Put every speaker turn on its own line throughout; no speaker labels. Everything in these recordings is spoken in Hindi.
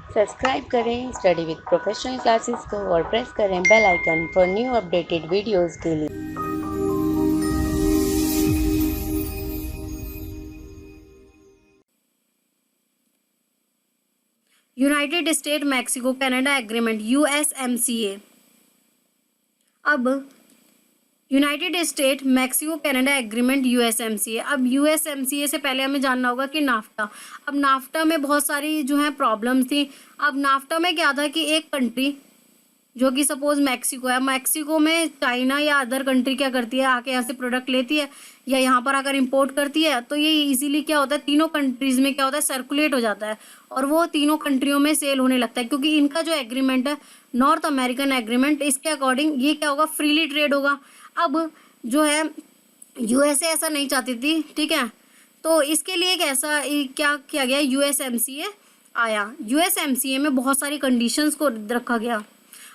सब्सक्राइब करें स्टडी विद प्रोफेशनल क्लासेस को और प्रेस करें bell icon for new updated videos के लिए।
United State Mexico Canada agreement USMCA. अब United State Mexico Canada agreement USMCA. अब यूएसएमसीए से पहले हमें जानना होगा कि नाफ्टा। अब नाफ्टा में बहुत सारी जो है प्रॉब्लम्स थी। अब नाफ्टा में क्या था कि एक कंट्री जो कि सपोज मैक्सिको है, मैक्सिको में चाइना या अदर कंट्री क्या करती है, आके यहाँ से प्रोडक्ट लेती है या यहाँ पर आकर इंपोर्ट करती है, तो ये इजीली क्या होता है, तीनों कंट्रीज में क्या होता है, सर्कुलेट हो जाता है और वो तीनों कंट्रियों में सेल होने लगता है। क्योंकि इनका जो एग्रीमेंट है नॉर्थ अमेरिकन एग्रीमेंट, इसके अकॉर्डिंग ये क्या होगा, फ्रीली ट्रेड होगा। अब जो है यूएसए ऐसा नहीं चाहती थी, ठीक है, तो इसके लिए एक ऐसा क्या किया गया, यूएसएमसीए आया। यूएसएमसीए में बहुत सारी कंडीशंस को रखा गया।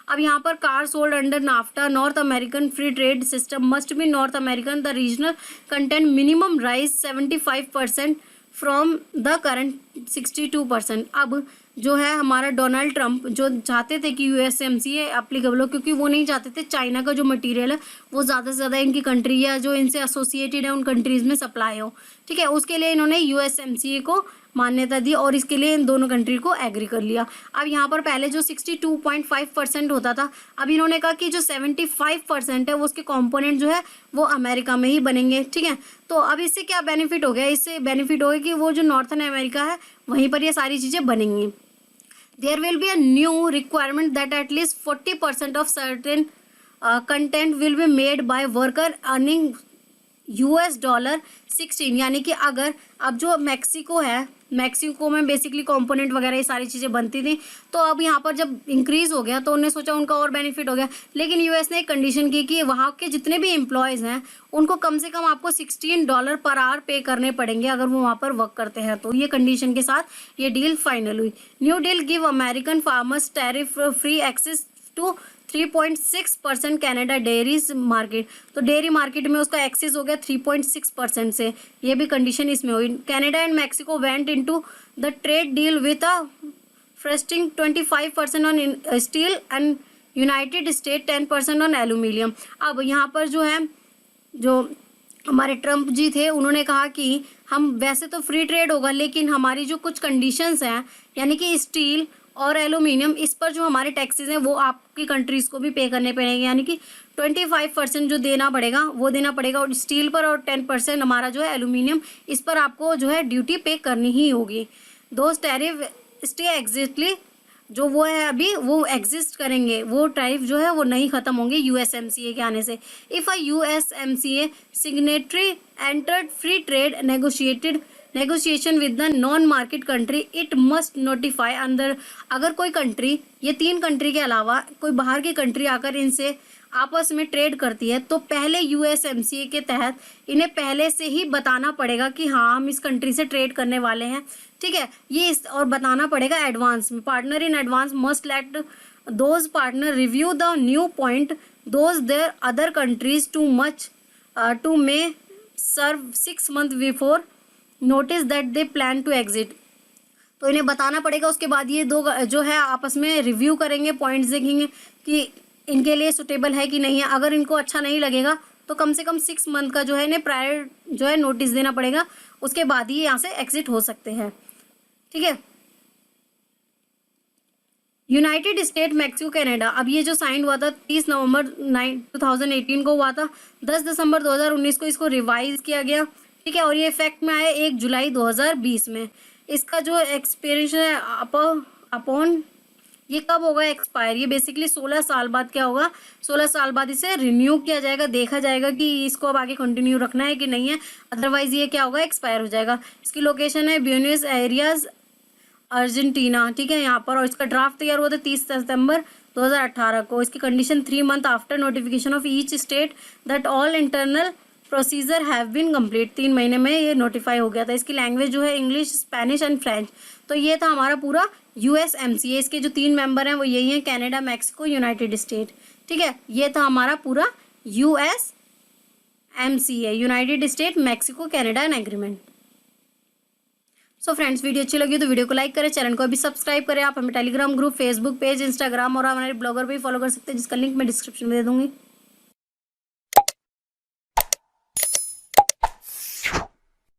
अब यहाँ पर car sold under NAFTA north American free trade system must be north American, the regional content minimum rise 75% from the current 62%। अब जो है हमारा डोनाल्ड ट्रंप जो चाहते थे कि यूएसएमसीए एप्लीकेबल हो, क्योंकि वो नहीं चाहते थे चाइना का जो मटेरियल है वो ज़्यादा से ज़्यादा इनकी कंट्री या जो इनसे एसोसिएटेड है उन कंट्रीज़ में सप्लाई हो, ठीक है, उसके लिए इन्होंने यूएसएमसीए को मान्यता दी और इसके लिए इन दोनों कंट्री को एग्री कर लिया। अब यहाँ पर पहले जो 62.5% होता था, अब इन्होंने कहा कि जो 75% है वो उसके कंपोनेंट जो है वो अमेरिका में ही बनेंगे, ठीक है। तो अब इससे क्या बेनिफिट हो गया, इससे बेनिफिट हो गया कि वो जो नॉर्थन अमेरिका है वहीं पर ये सारी चीज़ें बनेंगी। There will be a new requirement that at least 40% of certain content will be made by worker earning $16, यानी कि अगर अब जो मैक्सिको है, मैक्सिको में बेसिकली कंपोनेंट वगैरह ये सारी चीज़ें बनती थी, तो अब यहाँ पर जब इंक्रीज़ हो गया तो उन्होंने सोचा उनका और बेनिफिट हो गया। लेकिन यूएस ने एक कंडीशन की कि वहाँ के जितने भी एम्प्लॉयज़ हैं उनको कम से कम आपको $16 पर आवर पे करने पड़ेंगे अगर वो वहाँ पर वर्क करते हैं। तो ये कंडीशन के साथ ये डील फाइनल हुई। New deal give American farmers tariff free access to 3.6% Canada dairy's market. तो डेयरी मार्केट में उसका एक्सेस हो गया 3.6% से, ये भी कंडीशन इसमें हुई। Canada and Mexico went into the trade deal with a frosting 25% on steel and United State 10% on aluminium. अब यहाँ पर जो है जो हमारे ट्रम्प जी थे उन्होंने कहा कि हम वैसे तो फ्री ट्रेड होगा लेकिन हमारी जो कुछ कंडीशंस हैं, यानी कि स्टील और एल्यूमिनियम, इस पर जो हमारे टैक्सेस हैं वो आपकी कंट्रीज़ को भी पे करने पड़ेंगे, यानी कि 25% जो देना पड़ेगा वो देना पड़ेगा और स्टील पर, और 10% हमारा जो है एल्यूमिनियम, इस पर आपको जो है ड्यूटी पे करनी ही होगी। दोज टैरिफ स्टे एग्जिस्टली, जो वो है अभी वो एग्जिस्ट करेंगे, वो टैरिफ जो है वो नहीं ख़त्म होंगे यूएसएमसीए के आने से। If a USMCA signatory entered free trade negotiation with the non market country it must notify अंदर। अगर कोई कंट्री, ये 3 कंट्री के अलावा कोई बाहर की कंट्री आकर इनसे आपस में ट्रेड करती है तो पहले यूएसएमसीए के तहत इन्हें पहले से ही बताना पड़ेगा कि हाँ हम इस कंट्री से ट्रेड करने वाले हैं, ठीक है, ये इस और बताना पड़ेगा एडवांस में। Partner in advance must let those partner review the new point those their other countries to may serve 6 months before notice that they plan to exit. तो इन्हें बताना पड़ेगा, उसके बाद ये दो जो है आपस में रिव्यू करेंगे, पॉइंट्स देखेंगे कि इनके लिए सुटेबल है कि नहीं है। अगर इनको अच्छा नहीं लगेगा तो कम से कम 6 month का जो है इन्हें प्रायर जो है नोटिस देना पड़ेगा, उसके बाद ही यहाँ से एग्जिट हो सकते हैं, ठीक है। यूनाइटेड स्टेट मैक्सिको कनाडा, अब ये जो साइन हुआ था 30 नवंबर 2018 को हुआ था, 10 दिसंबर 2019 को इसको रिवाइज किया गया, ठीक है, और ये इफेक्ट में आया 1 जुलाई 2020 में। इसका जो एक्सपीरियंस है अपॉन ये कब होगा एक्सपायर, ये बेसिकली 16 साल बाद क्या होगा, 16 साल बाद इसे रिन्यू किया जाएगा, देखा जाएगा कि इसको अब आगे कंटिन्यू रखना है कि नहीं है, अदरवाइज ये क्या होगा, एक्सपायर हो जाएगा। इसकी लोकेशन है ब्यूनस एरियाज अर्जेंटीना, ठीक है, यहाँ पर, और इसका ड्राफ्ट तैयार हुआ था 30 सितंबर 2018 को। इसकी condition 3 month after notification of each state that all internal procedure have been complete, 3 महीने में ये नोटिफाई हो गया था। इसकी लैंग्वेज जो है इंग्लिश, स्पेनिश एंड फ्रेंच। तो ये था हमारा पूरा यूएसएमसीए। इसके जो 3 मेंबर हैं वो यही हैं, कनाडा, मैक्सिको, यूनाइटेड स्टेट, ठीक है। ये था हमारा पूरा USMCA, United State Mexico Canada an agreement. So friends, video अच्छी लगी तो वीडियो को लाइक करें, चैनल को अभी सब्सक्राइब करें। आप हमें Telegram group, Facebook page, Instagram और हमारे ब्लॉगर पे फॉलो कर सकते हैं, जिसका लिंक मैं डिस्क्रिप्शन में दे दूँगी।